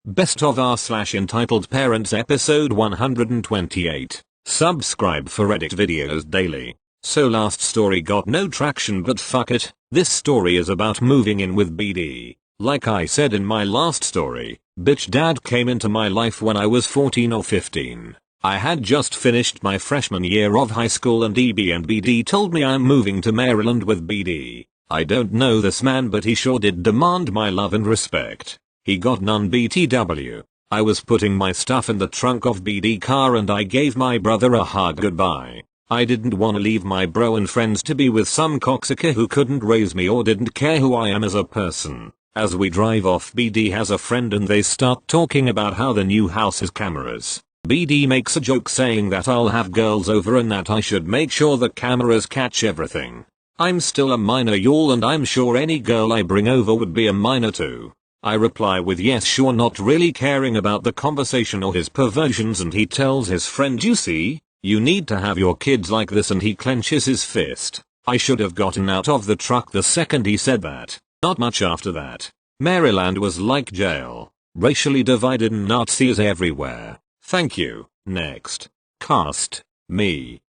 Best of r/entitled parents episode 128. Subscribe for edit videos daily. So last story got no traction, but fuck it, this story is about moving in with BD. Like I said in my last story, bitch dad came into my life when I was 14 or 15. I had just finished my freshman year of high school and BD told me I'm moving to Maryland with BD. I don't know this man, but he sure did demand my love and respect. He got none BTW. I was putting my stuff in the trunk of BD car and I gave my brother a hug goodbye. I didn't want to leave my bro and friends to be with some cocksucker who couldn't raise me or didn't care who I am as a person. As we drive off, BD has a friend and they start talking about how the new house has cameras. BD makes a joke saying that I'll have girls over and that I should make sure the cameras catch everything. I'm still a minor y'all, and I'm sure any girl I bring over would be a minor too. I reply with yes sure, not really caring about the conversation or his perversions, and he tells his friend, you see, you need to have your kids like this, and he clenches his fist. I should have gotten out of the truck the second he said that. Not much after that. Maryland was like jail. Racially divided and Nazis everywhere. Thank you. Next. Cast. Me,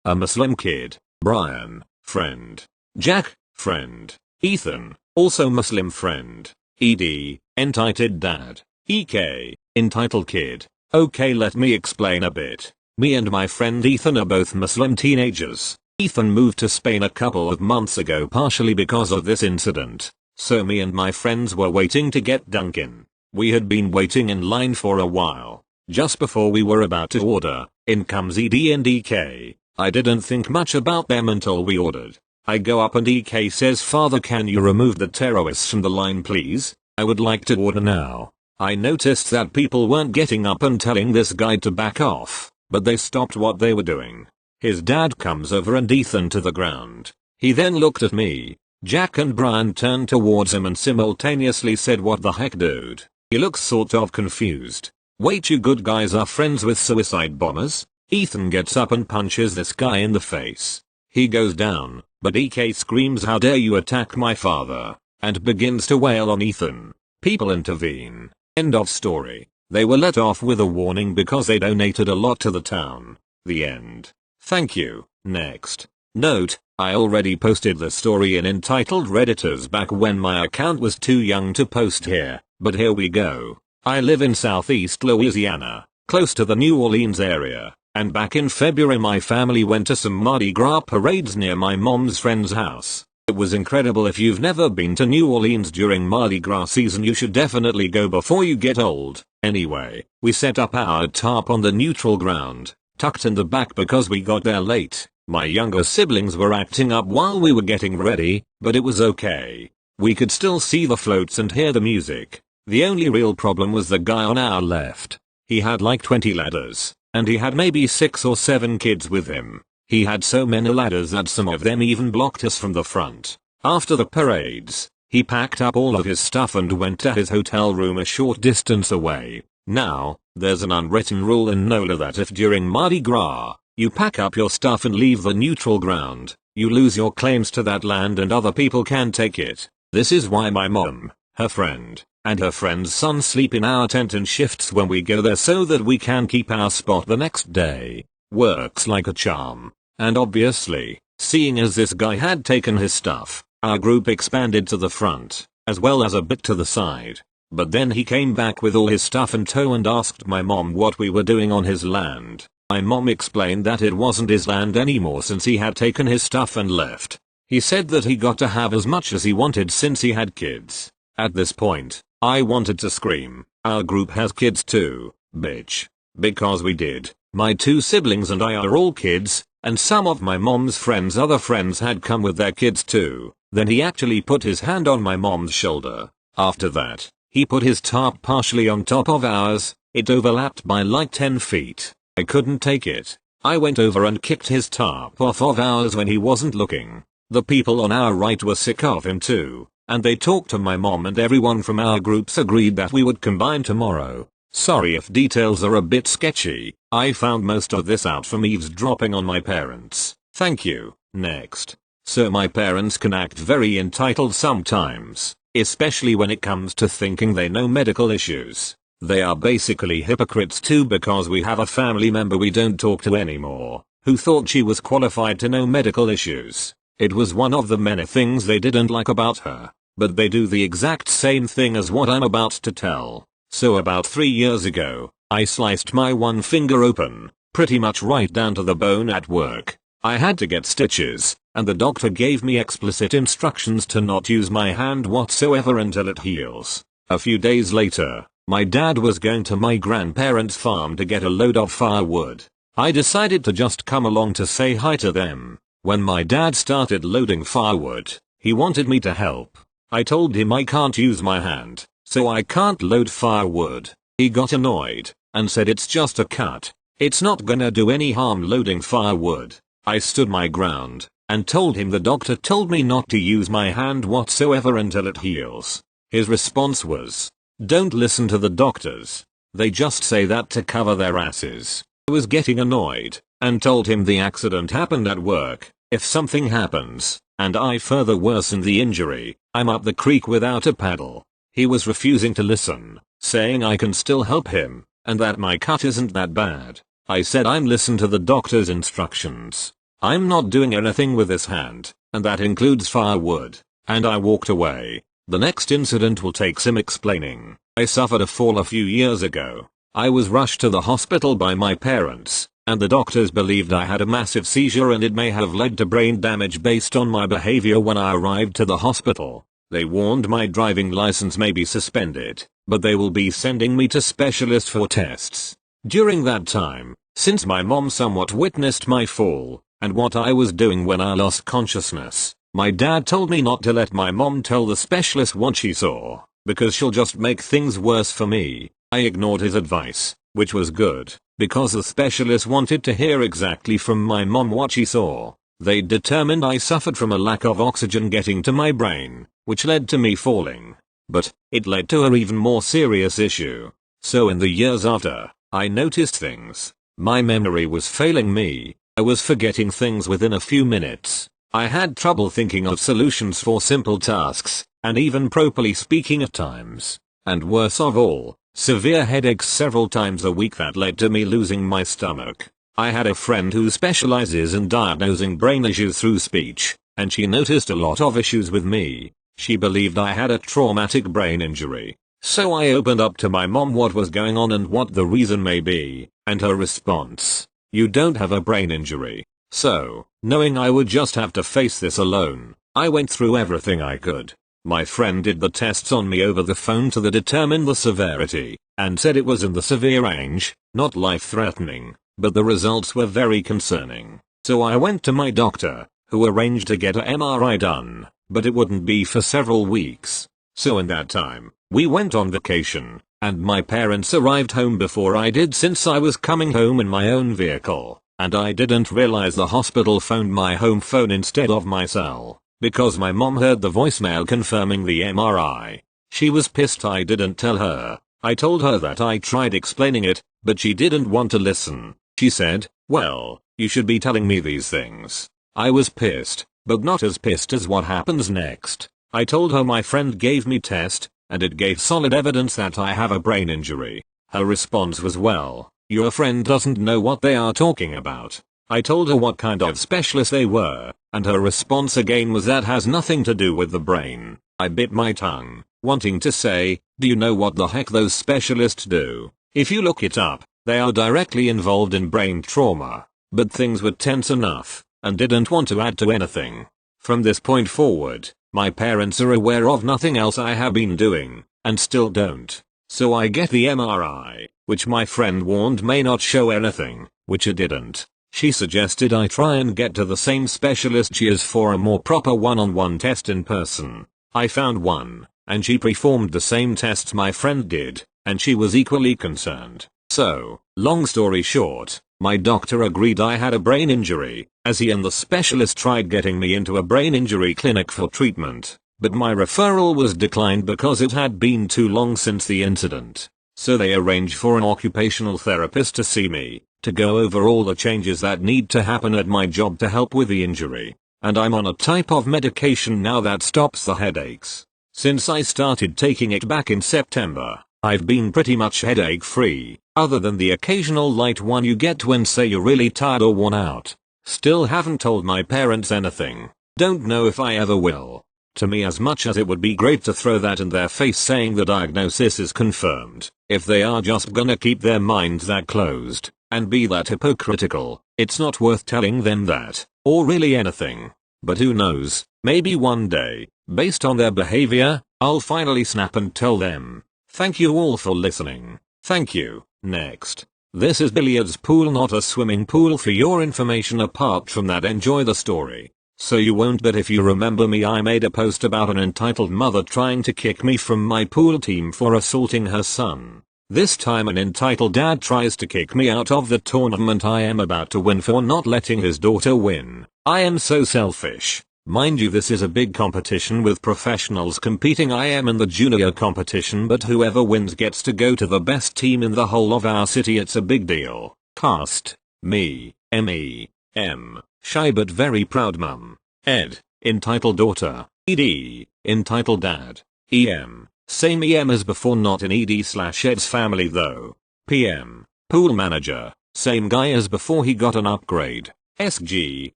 a Muslim kid. Brian, friend. Jack, friend. Ethan, also Muslim friend. ED, entitled dad. EK, entitled kid. Okay, let me explain a bit. Me and my friend Ethan are both Muslim teenagers. Ethan moved to Spain a couple of months ago partially because of this incident. So me and my friends were waiting to get Dunkin'. We had been waiting in line for a while. Just before we were about to order, in comes ED and EK. I didn't think much about them until we ordered. I go up and EK says, "Father, can you remove the terrorists from the line please? I would like to order now." I noticed that people weren't getting up and telling this guy to back off, but they stopped what they were doing. His dad comes over and Ethan to the ground. He then looked at me. Jack and Brian turned towards him and simultaneously said, "What the heck, dude?" He looks sort of confused. "Wait, you good guys are friends with suicide bombers?" Ethan gets up and punches this guy in the face. He goes down, but EK screams, "How dare you attack my father," and begins to wail on Ethan. People intervene. End of story. They were let off with a warning because they donated a lot to the town. The end. Thank you. Next. Note, I already posted the story in entitled Redditors back when my account was too young to post here, but here we go. I live in southeast Louisiana, close to the New Orleans area, and back in February my family went to some Mardi Gras parades near my mom's friend's house. It was incredible. If you've never been to New Orleans during Mardi Gras season, you should definitely go before you get old. Anyway, we set up our tarp on the neutral ground, tucked in the back because we got there late. My younger siblings were acting up while we were getting ready, but it was okay. We could still see the floats and hear the music. The only real problem was the guy on our left. He had like 20 ladders, and he had maybe 6 or 7 kids with him. He had so many ladders that some of them even blocked us from the front. After the parades, he packed up all of his stuff and went to his hotel room a short distance away. Now, there's an unwritten rule in NOLA that if during Mardi Gras, you pack up your stuff and leave the neutral ground, you lose your claims to that land and other people can take it. This is why my mom, her friend, and her friend's son sleep in our tent in shifts when we go there so that we can keep our spot the next day. Works like a charm. And obviously, seeing as this guy had taken his stuff, our group expanded to the front, as well as a bit to the side. But then he came back with all his stuff in tow and asked my mom what we were doing on his land. My mom explained that it wasn't his land anymore since he had taken his stuff and left. He said that he got to have as much as he wanted since he had kids. At this point, I wanted to scream, "Our group has kids too, bitch." Because we did. My 2 siblings and I are all kids, and some of my mom's friends' other friends had come with their kids too. Then he actually put his hand on my mom's shoulder. After that, he put his tarp partially on top of ours. It overlapped by like 10 feet. I couldn't take it. I went over and kicked his tarp off of ours when he wasn't looking. The people on our right were sick of him too, and they talked to my mom and everyone from our groups agreed that we would combine tomorrow. Sorry if details are a bit sketchy. I found most of this out from eavesdropping on my parents. Thank you. Next. So my parents can act very entitled sometimes. especially when it comes to thinking they know medical issues. They are basically hypocrites too, because we have a family member we don't talk to anymore, who thought she was qualified to know medical issues. It was one of the many things they didn't like about her, but they do the exact same thing as what I'm about to tell. So about 3 years ago, I sliced my one finger open, pretty much right down to the bone at work. I had to get stitches, and the doctor gave me explicit instructions to not use my hand whatsoever until it heals. A few days later, my dad was going to my grandparents' farm to get a load of firewood. I decided to just come along to say hi to them. When my dad started loading firewood, he wanted me to help. I told him I can't use my hand, so I can't load firewood. He got annoyed, and said it's just a cut. It's not gonna do any harm loading firewood. I stood my ground, and told him the doctor told me not to use my hand whatsoever until it heals. His response was, "Don't listen to the doctors. They just say that to cover their asses." I was getting annoyed, and told him the accident happened at work. If something happens, and I further worsen the injury, I'm up the creek without a paddle. He was refusing to listen, saying I can still help him, and that my cut isn't that bad. I said I'm listen to the doctor's instructions. I'm not doing anything with this hand, and that includes firewood, and I walked away. The next incident will take some explaining. I suffered a fall a few years ago. I was rushed to the hospital by my parents, and the doctors believed I had a massive seizure and it may have led to brain damage based on my behavior when I arrived to the hospital. They warned my driving license may be suspended, but they will be sending me to specialists for tests. During that time, since my mom somewhat witnessed my fall, and what I was doing when I lost consciousness, my dad told me not to let my mom tell the specialist what she saw, because she'll just make things worse for me. I ignored his advice, which was good, because the specialist wanted to hear exactly from my mom what she saw. They determined I suffered from a lack of oxygen getting to my brain, which led to me falling. But, it led to an even more serious issue. So in the years after, I noticed things. My memory was failing me. I was forgetting things within a few minutes. I had trouble thinking of solutions for simple tasks, and even properly speaking at times. And worse of all, severe headaches several times a week that led to me losing my stomach. I had a friend who specializes in diagnosing brain issues through speech, and she noticed a lot of issues with me. She believed I had a traumatic brain injury. So I opened up to my mom what was going on and what the reason may be, and her response: "You don't have a brain injury." So, knowing I would just have to face this alone, I went through everything I could. My friend did the tests on me over the phone to determine the severity, and said it was in the severe range, not life-threatening, but the results were very concerning. So I went to my doctor, who arranged to get a MRI done, but it wouldn't be for several weeks. So in that time, we went on vacation, and my parents arrived home before I did since I was coming home in my own vehicle, and I didn't realize the hospital phoned my home phone instead of my cell. Because my mom heard the voicemail confirming the MRI. She was pissed I didn't tell her. I told her that I tried explaining it, but she didn't want to listen. She said, "Well, you should be telling me these things." I was pissed, but not as pissed as what happens next. I told her my friend gave me test, and it gave solid evidence that I have a brain injury. Her response was, "Well, your friend doesn't know what they are talking about." I told her what kind of specialist they were, and her response again was that has nothing to do with the brain. I bit my tongue, wanting to say, "Do you know what the heck those specialists do? If you look it up, they are directly involved in brain trauma." But things were tense enough, and didn't want to add to anything. From this point forward, my parents are aware of nothing else I have been doing, and still don't. So I get the MRI, which my friend warned may not show anything, which it didn't. She suggested I try and get to the same specialist she is for a more proper one-on-one test in person. I found one, and she performed the same tests my friend did, and she was equally concerned. So, long story short, my doctor agreed I had a brain injury, as he and the specialist tried getting me into a brain injury clinic for treatment, but my referral was declined because it had been too long since the incident. So they arranged for an occupational therapist to see me, to go over all the changes that need to happen at my job to help with the injury. And I'm on a type of medication now that stops the headaches. Since I started taking it back in September, I've been pretty much headache free, other than the occasional light one you get when say you're really tired or worn out. Still haven't told my parents anything. Don't know if I ever will. To me, as much as it would be great to throw that in their face saying the diagnosis is confirmed, if they are just gonna keep their minds that closed and be that hypocritical, it's not worth telling them that, or really anything. But who knows, maybe one day, based on their behavior, I'll finally snap and tell them. Thank you all for listening. Thank you. Next. This is Billiards pool, not a swimming pool. For your information, apart from that, enjoy the story. So you won't, but if you remember me, I made a post about an entitled mother trying to kick me from my pool team for assaulting her son. This time an entitled dad tries to kick me out of the tournament I am about to win for not letting his daughter win. I am so selfish. Mind you, this is a big competition with professionals competing. I am in the junior competition, but whoever wins gets to go to the best team in the whole of our city. It's a big deal. Cast: me, M, shy but very proud mum. Ed, entitled daughter. Ed, entitled dad. Em, same Em as before, not in Ed/Ed's family though. PM, pool manager, same guy as before, he got an upgrade. SG,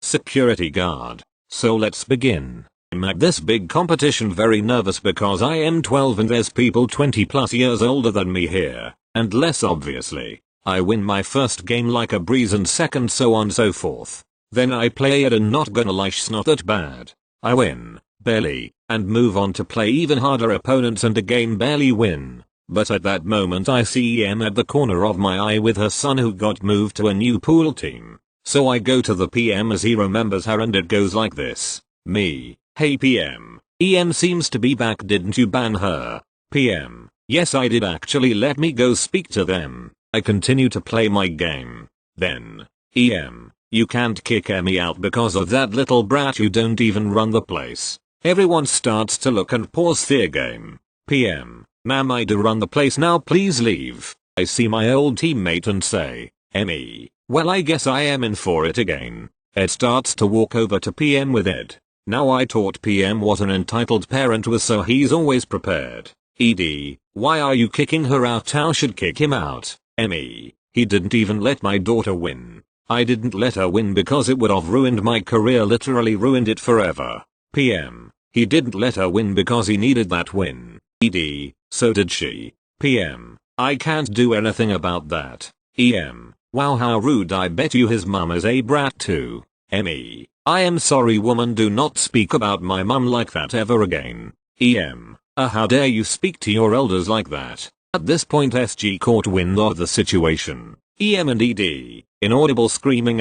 security guard. So let's begin. I'm at this big competition very nervous because I am 12 and there's people 20 plus years older than me here, and less obviously. I win my first game like a breeze and second so on so forth. Then I play it and not gonna lie, it's not that bad. I win, barely, and move on to play even harder opponents and again barely win. But at that moment I see Em at the corner of my eye with her son who got moved to a new pool team. So I go to the PM as he remembers her and it goes like this. Me, hey PM, Em seems to be back, didn't you ban her? PM, yes I did actually, let me go speak to them. I continue to play my game. Then, Em, you can't kick Emmy out because of that little brat, you don't even run the place. Everyone starts to look and pause their game. PM, ma'am I do run the place now, please leave. I see my old teammate and say, Emmy, well I guess I am in for it again. Ed starts to walk over to PM with Ed. Now I taught PM what an entitled parent was, so he's always prepared. Ed, why are you kicking her out? How should kick him out? Emmy, he didn't even let my daughter win. I didn't let her win because it would have ruined my career, literally ruined it forever. PM, he didn't let her win because he needed that win. Ed, so did she. PM, I can't do anything about that. Em, wow how rude, I bet you his mum is a brat too. Emmy, I am sorry woman, do not speak about my mum like that ever again. Em, how dare you speak to your elders like that. At this point SG caught wind of the situation. Em and Ed, inaudible screaming.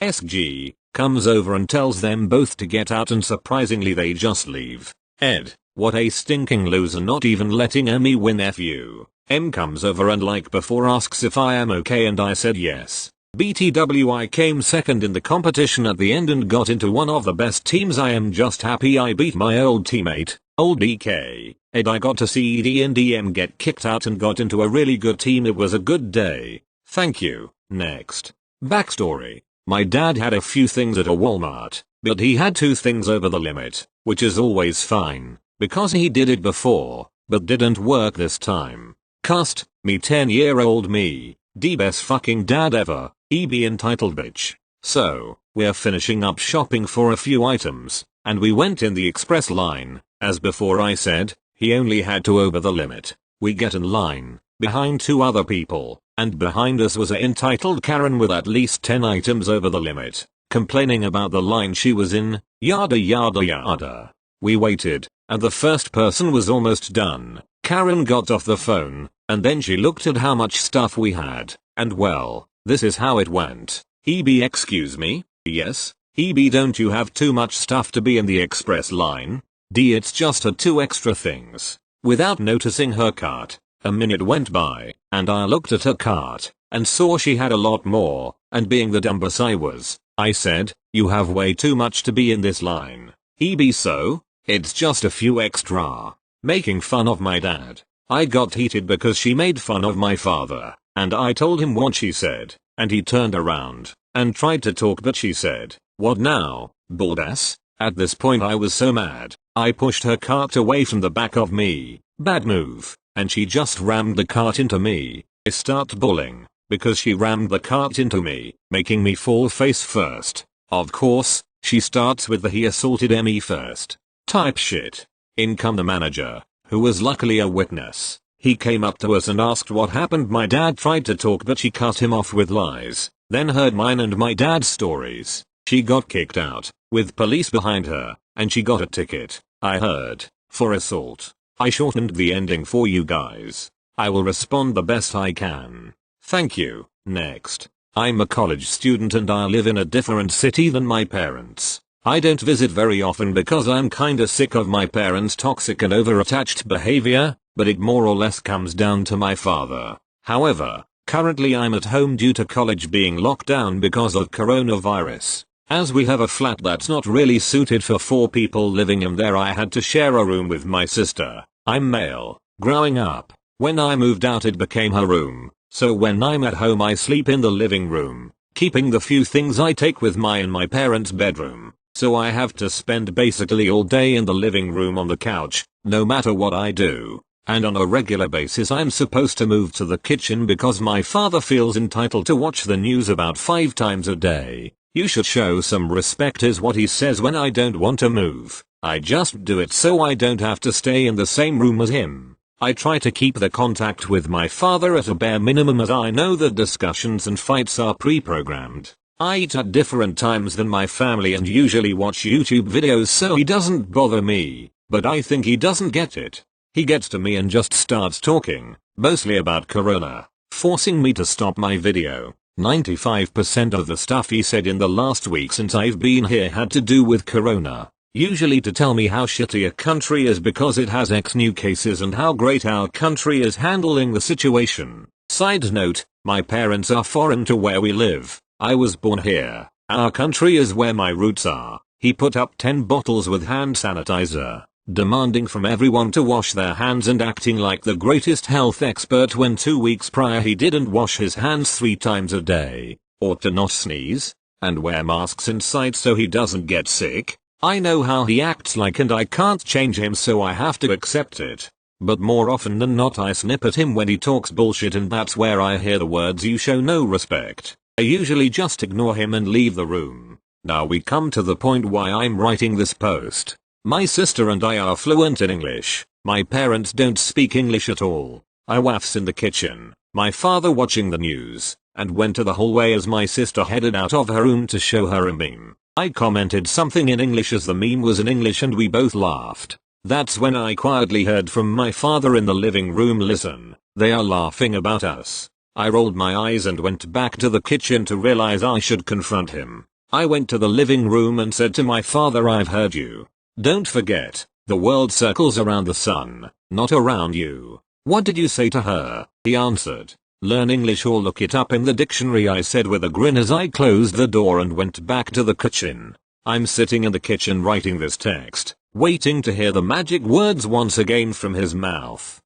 SG comes over and tells them both to get out and surprisingly they just leave. Ed, what a stinking loser, not even letting Emmy win. F you. Em comes over and like before asks if I am okay and I said yes. BTW, I came second in the competition at the end and got into one of the best teams. I am just happy I beat my old teammate, old DK. Ed, I got to see Ed and Em get kicked out and got into a really good team. It was a good day. Thank you. Next. Backstory. My dad had a few things at a Walmart, but he had 2 things over the limit, which is always fine, because he did it before, but didn't work this time. Cast, me 10-year-old me, the best fucking dad ever, EB entitled bitch. So, we're finishing up shopping for a few items, and we went in the express line. As before I said, he only had 2 over the limit. We get in line, behind 2 other people, and behind us was a entitled Karen with at least 10 items over the limit, complaining about the line she was in, yada yada yada. We waited, and the first person was almost done. Karen got off the phone, and then she looked at how much stuff we had, and well, this is how it went. EB, excuse me? Yes? EB, don't you have too much stuff to be in the express line? D, it's just her 2 extra things. Without noticing her cart, a minute went by, and I looked at her cart, and saw she had a lot more, and being the dumbass I was, I said, you have way too much to be in this line. EB, so? It's just a few extra. Making fun of my dad. I got heated because she made fun of my father, and I told him what she said, and he turned around, and tried to talk but she said, what now, bald ass? At this point I was so mad, I pushed her cart away from the back of me. Bad move. And she just rammed the cart into me. I start bawling because she rammed the cart into me, making me fall face first. Of course, she starts with the "he assaulted me first" type shit. In come the manager, who was luckily a witness. He came up to us and asked what happened. My dad tried to talk but she cut him off with lies, then heard mine and my dad's stories. She got kicked out, with police behind her, and she got a ticket, I heard, for assault. I shortened the ending for you guys. I will respond the best I can. Thank you. Next. I'm a college student and I live in a different city than my parents. I don't visit very often because I'm kinda sick of my parents' toxic and over-attached behavior, but it more or less comes down to my father. However, currently I'm at home due to college being locked down because of coronavirus. As we have a flat that's not really suited for 4 people living in there, I had to share a room with my sister. I'm male. Growing up, when I moved out it became her room, so when I'm at home I sleep in the living room, keeping the few things I take with me in my parents' bedroom. So I have to spend basically all day in the living room on the couch, no matter what I do. And on a regular basis I'm supposed to move to the kitchen because my father feels entitled to watch the news about 5 times a day. You should show some respect is what he says when I don't want to move. I just do it so I don't have to stay in the same room as him. I try to keep the contact with my father at a bare minimum as I know that discussions and fights are pre-programmed. I eat at different times than my family and usually watch YouTube videos so he doesn't bother me, but I think he doesn't get it. He gets to me and just starts talking, mostly about corona, forcing me to stop my video. 95% of the stuff he said in the last week since I've been here had to do with corona. Usually to tell me how shitty a country is because it has X new cases and how great our country is handling the situation. Side note, my parents are foreign to where we live. I was born here. Our country is where my roots are. He put up 10 bottles with hand sanitizer, demanding from everyone to wash their hands and acting like the greatest health expert when 2 weeks prior he didn't wash his hands 3 times a day, or to not sneeze, and wear masks inside so he doesn't get sick. I know how he acts like and I can't change him so I have to accept it. But more often than not I snip at him when he talks bullshit and that's where I hear the words "you show no respect." I usually just ignore him and leave the room. Now we come to the point why I'm writing this post. My sister and I are fluent in English. My parents don't speak English at all. I waffs in the kitchen, my father watching the news, and went to the hallway as my sister headed out of her room to show her a meme. I commented something in English as the meme was in English and we both laughed. That's when I quietly heard from my father in the living room, "Listen, they are laughing about us." I rolled my eyes and went back to the kitchen to realize I should confront him. I went to the living room and said to my father, "I've heard you. Don't forget, the world circles around the sun, not around you." "What did you say to her?" he answered. "Learn English or look it up in the dictionary," I said with a grin as I closed the door and went back to the kitchen. I'm sitting in the kitchen writing this text, waiting to hear the magic words once again from his mouth.